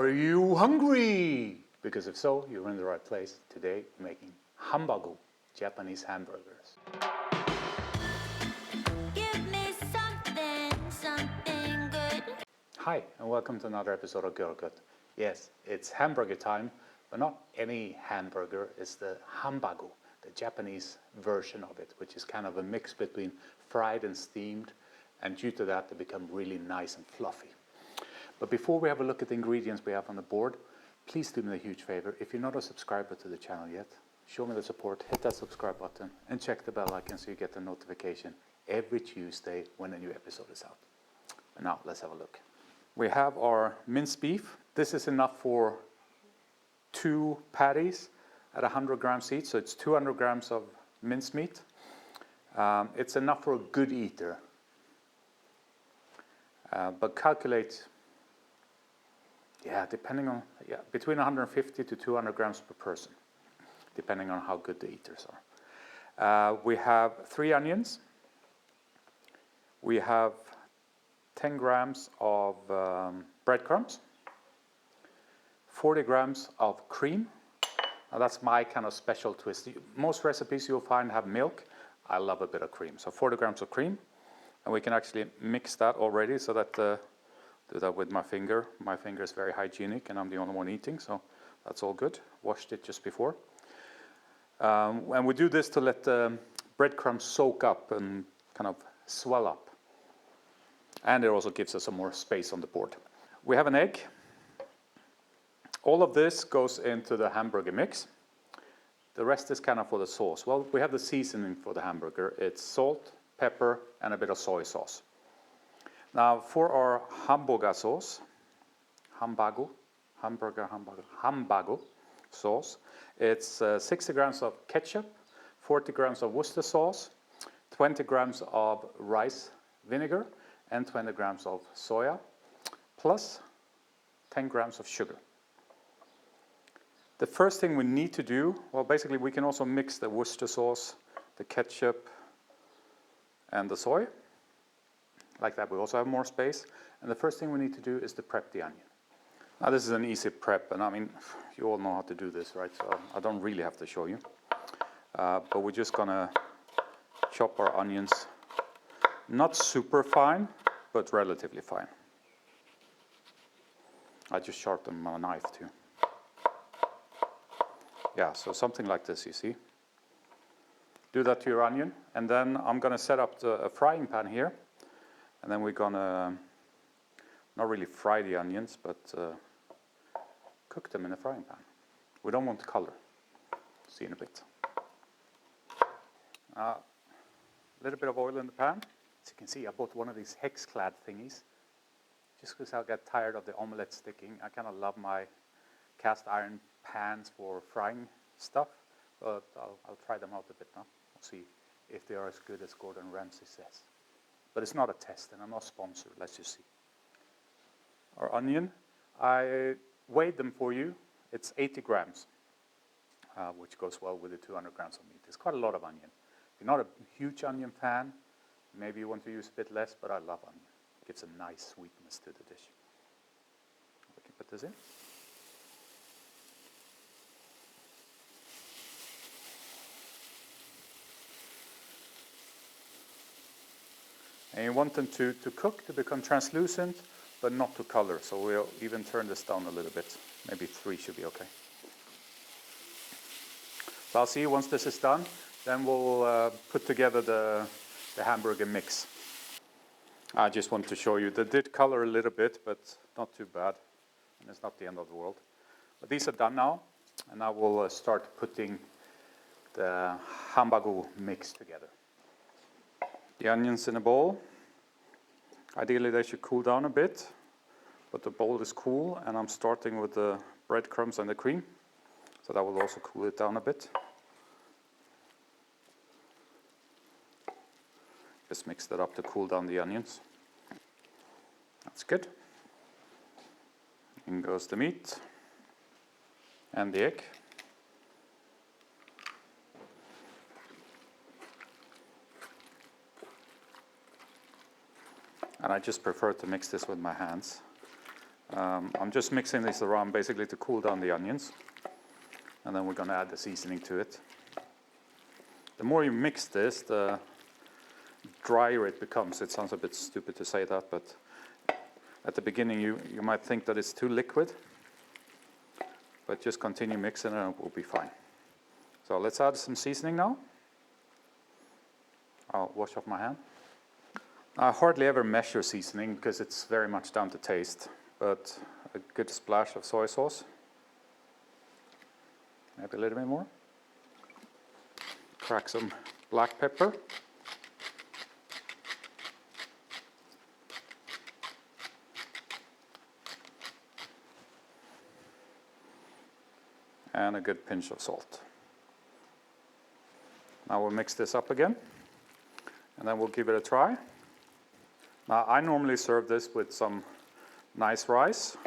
Are you hungry? Because if so, you're in the right place. Today, we're making Hambagu, Japanese hamburgers. Give me something good. Hi, and welcome to another episode of Görgött. Yes, it's hamburger time, but not any hamburger. It's the Hambagu, the Japanese version of it, which is kind of a mix between fried and steamed, and due to that, they become really nice and fluffy. But before we have a look at the ingredients we have on the board, please do me a huge favor. If you're not a subscriber to the channel yet, show me the support, hit that subscribe button, and check the bell icon so you get the notification every Tuesday when a new episode is out. And now, let's have a look. We have our minced beef. This is enough for 2 patties at 100 grams each, so it's 200 grams of minced meat. It's enough for a good eater. But calculate, depending on, between 150 to 200 grams per person, depending on how good the eaters are. We have 3 onions. We have 10 grams of breadcrumbs, 40 grams of cream. Now that's my kind of special twist. Most recipes you'll find have milk. I love a bit of cream. So 40 grams of cream. And we can actually mix that already so that, do that with my finger. My finger is very hygienic and I'm the only one eating, so that's all good. Washed it just before. And we do this to let the breadcrumbs soak up and kind of swell up. And it also gives us some more space on the board. We have an egg. All of this goes into the hamburger mix. The rest is kind of for the sauce. Well, we have the seasoning for the hamburger. It's salt, pepper, and a bit of soy sauce. Now, for our Hamburger sauce, Hambagu sauce, it's 60 grams of ketchup, 40 grams of Worcester sauce, 20 grams of rice vinegar, and 20 grams of soya, plus 10 grams of sugar. The first thing we need to do, well, basically we can also mix the Worcester sauce, the ketchup, and the soy. Like that, we also have more space. And the first thing we need to do is to prep the onion. Now this is an easy prep, and I mean, you all know how to do this, right? So I don't really have to show you. But we're just gonna chop our onions, not super fine, but relatively fine. I just sharpened my knife too. Yeah, so something like this, you see. Do that to your onion, and then I'm gonna set up a frying pan here. And then we're gonna, not really fry the onions, but cook them in a frying pan. We don't want color. See in a bit. A little bit of oil in the pan. As you can see, I bought one of these hex-clad thingies. Just because I get tired of the omelette sticking. I kind of love my cast iron pans for frying stuff. But I'll try them out a bit now. We'll see if they are as good as Gordon Ramsay says. But it's not a test, and I'm not sponsored. Let's just see. Our onion, I weighed them for you. It's 80 grams, which goes well with the 200 grams of meat. It's quite a lot of onion. If you're not a huge onion fan, maybe you want to use a bit less, but I love onion. It gives a nice sweetness to the dish. We can put this in. And you want them to cook, to become translucent, but not to color. So we'll even turn this down a little bit. Maybe 3 should be okay. So I'll see you once this is done. Then we'll put together the hamburger mix. I just want to show you. They did color a little bit, but not too bad. And it's not the end of the world. But these are done now. And now we'll start putting the Hambagu mix together. The onions in a bowl. Ideally they should cool down a bit, but the bowl is cool, and I'm starting with the breadcrumbs and the cream, so that will also cool it down a bit. Just mix that up to cool down the onions. That's good. In goes the meat and the egg. And I just prefer to mix this with my hands. I'm just mixing this around basically to cool down the onions. And then we're going to add the seasoning to it. The more you mix this, the drier it becomes. It sounds a bit stupid to say that, but at the beginning you might think that it's too liquid. But just continue mixing and it will be fine. So let's add some seasoning now. I'll wash off my hand. I hardly ever measure seasoning because it's very much down to taste. But a good splash of soy sauce. Maybe a little bit more. Crack some black pepper. And a good pinch of salt. Now we'll mix this up again. And then we'll give it a try. Now I normally serve this with some nice rice.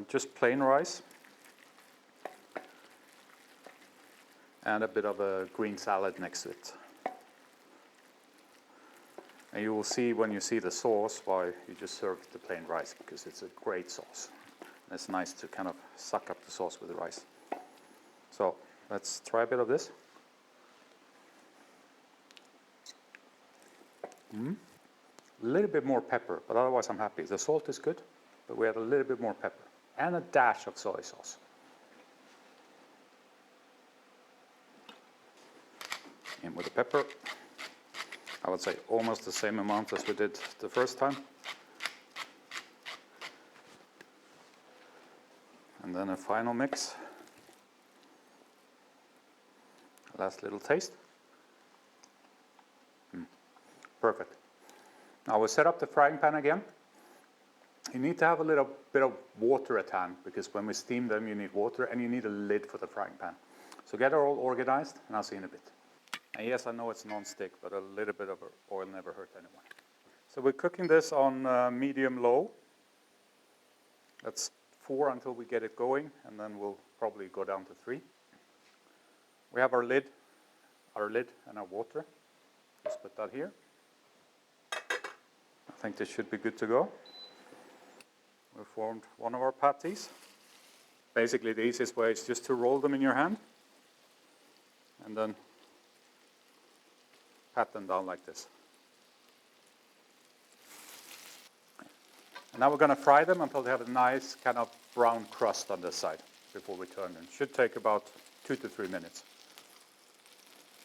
Just plain rice. And a bit of a green salad next to it. And you will see when you see the sauce why you just serve the plain rice, because it's a great sauce. And it's nice to kind of suck up the sauce with the rice. So let's try a bit of this. A little bit more pepper, but otherwise I'm happy. The salt is good, but we add a little bit more pepper. And a dash of soy sauce. In with the pepper. I would say almost the same amount as we did the first time. And then a final mix. Last little taste. Perfect. Now we'll set up the frying pan again. You need to have a little bit of water at hand, because when we steam them you need water and you need a lid for the frying pan. So get it all organized and I'll see you in a bit. And yes, I know it's non-stick, but a little bit of oil never hurt anyone. So we're cooking this on medium-low. That's 4 until we get it going, and then we'll probably go down to 3. We have our lid and our water. Just put that here. I think this should be good to go. We formed one of our patties. Basically the easiest way is just to roll them in your hand and then pat them down like this. And now we're going to fry them until they have a nice kind of brown crust on this side before we turn them. Should take about 2 to 3 minutes.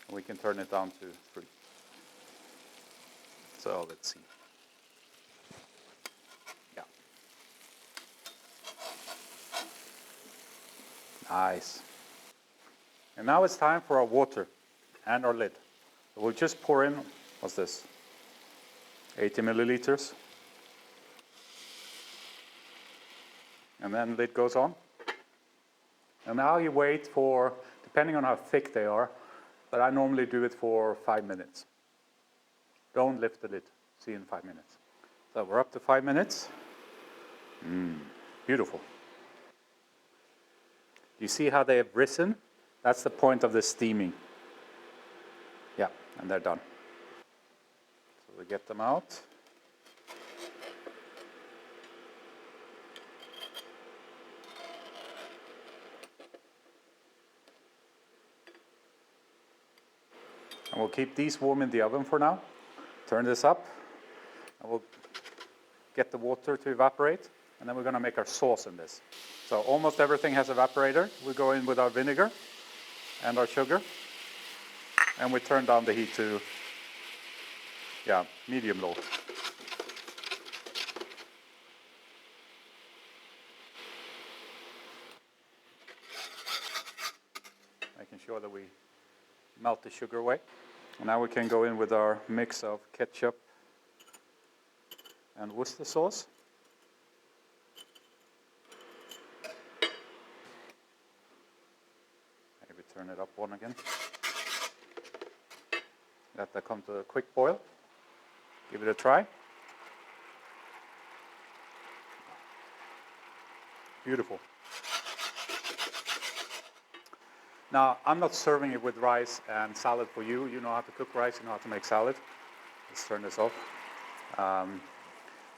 And we can turn it down to 3. So let's see. Yeah. Nice. And now it's time for our water and our lid. We'll just pour in, what's this? 80 milliliters. And then the lid goes on. And now you wait for, depending on how thick they are, but I normally do it for 5 minutes. Don't lift the lid. See you in 5 minutes. So we're up to 5 minutes. Beautiful. You see how they have risen? That's the point of the steaming. Yeah, and they're done. So we get them out. And we'll keep these warm in the oven for now. Turn this up. And we'll get the water to evaporate. And then we're going to make our sauce in this. So almost everything has evaporator. We go in with our vinegar and our sugar. And we turn down the heat to, medium-low. Making sure that we melt the sugar away. And now we can go in with our mix of ketchup and Worcester sauce. Maybe turn it up one again. Let that come to a quick boil. Give it a try. Beautiful. Now, I'm not serving it with rice and salad for you. You know how to cook rice, you know how to make salad. Let's turn this off.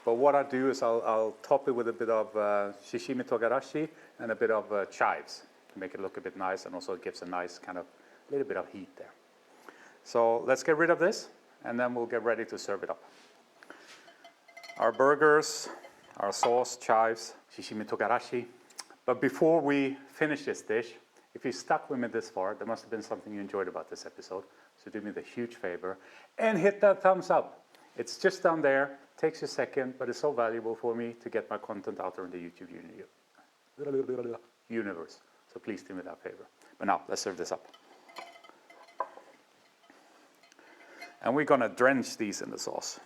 But what I do is I'll top it with a bit of shishimi togarashi and a bit of chives to make it look a bit nice, and also it gives a nice kind of little bit of heat there. So let's get rid of this, and then we'll get ready to serve it up. Our burgers, our sauce, chives, shishimi togarashi. But before we finish this dish, if you stuck with me this far, there must have been something you enjoyed about this episode. So do me the huge favor and hit that thumbs up. It's just down there. Takes you a second, but it's so valuable for me to get my content out there in the YouTube universe. So please do me that favor. But now, let's serve this up. And we're going to drench these in the sauce.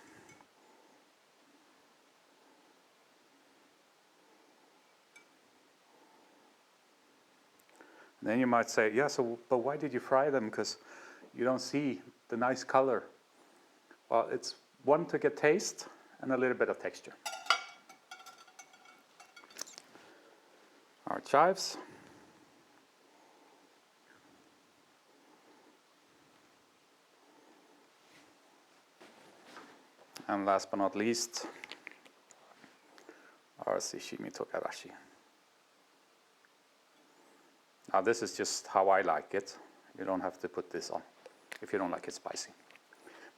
And then you might say, yeah, so, but why did you fry them? Because you don't see the nice color. Well, it's one to get taste and a little bit of texture. Our chives. And last but not least, our shishimi togarashi. Now this is just how I like it. You don't have to put this on if you don't like it spicy.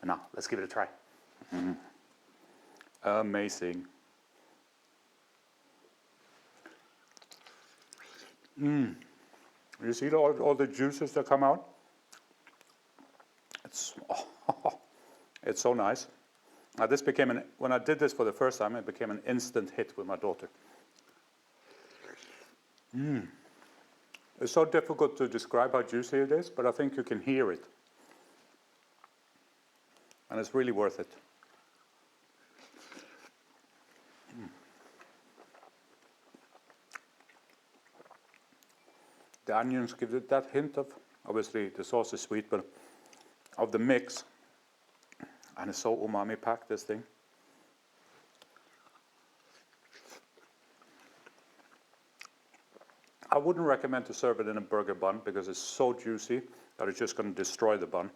But now, let's give it a try. Amazing. You see all the juices that come out? It's so nice. Now this became when I did this for the first time, it became an instant hit with my daughter. It's so difficult to describe how juicy it is, but I think you can hear it. And it's really worth it. The onions give it that hint of, obviously the sauce is sweet, but of the mix. And it's so umami packed, this thing. I wouldn't recommend to serve it in a burger bun because it's so juicy that it's just going to destroy the bun.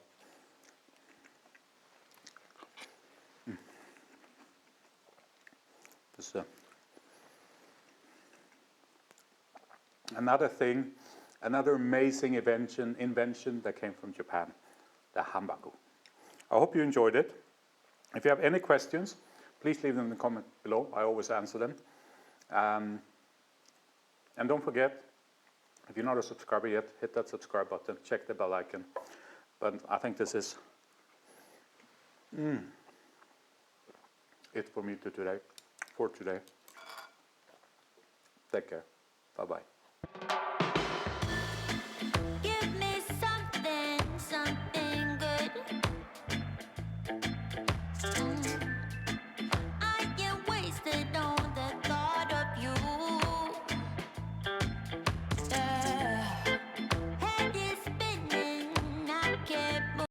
Another thing, another amazing invention that came from Japan, the Hambagu. I hope you enjoyed it. If you have any questions, please leave them in the comment below. I always answer them. And don't forget, if you're not a subscriber yet, hit that subscribe button, check the bell icon. But I think this is it for me for today. Take care. Bye-bye.